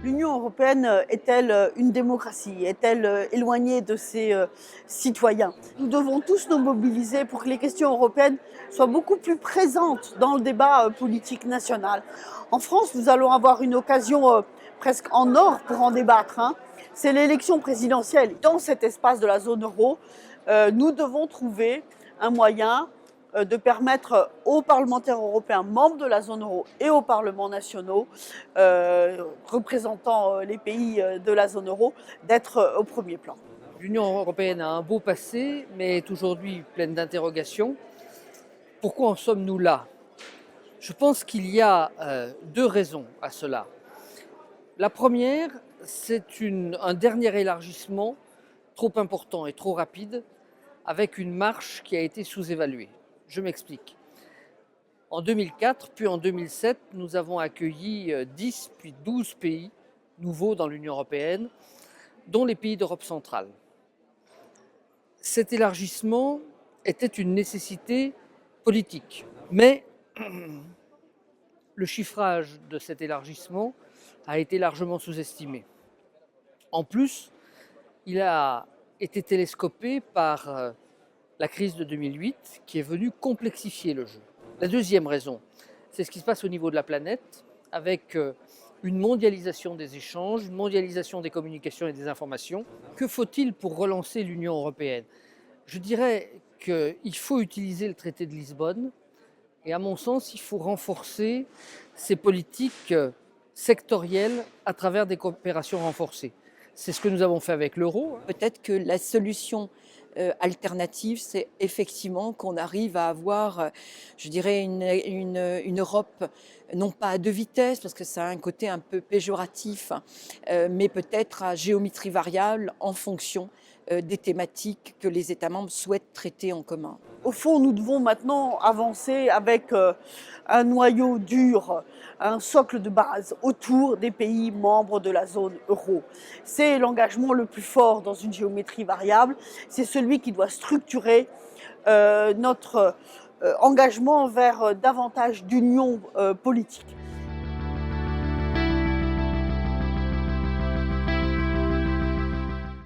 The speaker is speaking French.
L'Union européenne est-elle une démocratie? Est-elle éloignée de ses citoyens? Nous devons tous nous mobiliser pour que les questions européennes soient beaucoup plus présentes dans le débat politique national. En France, nous allons avoir une occasion presque en or pour en débattre. C'est l'élection présidentielle. Dans cet espace de la zone euro, nous devons trouver un moyen de permettre aux parlementaires européens membres de la zone euro et aux parlements nationaux représentant les pays de la zone euro d'être au premier plan. L'Union européenne a un beau passé, mais est aujourd'hui pleine d'interrogations. Pourquoi en sommes-nous là? Je pense qu'il y a deux raisons à cela. La première, c'est un dernier élargissement trop important et trop rapide, avec une marche qui a été sous-évaluée. Je m'explique. En 2004, puis en 2007, nous avons accueilli 10 puis 12 pays nouveaux dans l'Union européenne, dont les pays d'Europe centrale. Cet élargissement était une nécessité politique, mais le chiffrage de cet élargissement a été largement sous-estimé. En plus, il a été télescopé par la crise de 2008 qui est venue complexifier le jeu. La deuxième raison, c'est ce qui se passe au niveau de la planète avec une mondialisation des échanges, une mondialisation des communications et des informations. Que faut-il pour relancer l'Union européenne? Je dirais qu'il faut utiliser le traité de Lisbonne et à mon sens, il faut renforcer ces politiques sectorielles à travers des coopérations renforcées. C'est ce que nous avons fait avec l'euro. Peut-être que la solution alternative, c'est effectivement qu'on arrive à avoir, je dirais, une Europe non pas à deux vitesses, parce que ça a un côté un peu péjoratif, mais peut-être à géométrie variable en fonction des thématiques que les États membres souhaitent traiter en commun. Au fond, nous devons maintenant avancer avec un noyau dur, un socle de base autour des pays membres de la zone euro. C'est l'engagement le plus fort dans une géométrie variable. C'est celui qui doit structurer notre engagement vers davantage d'union politique.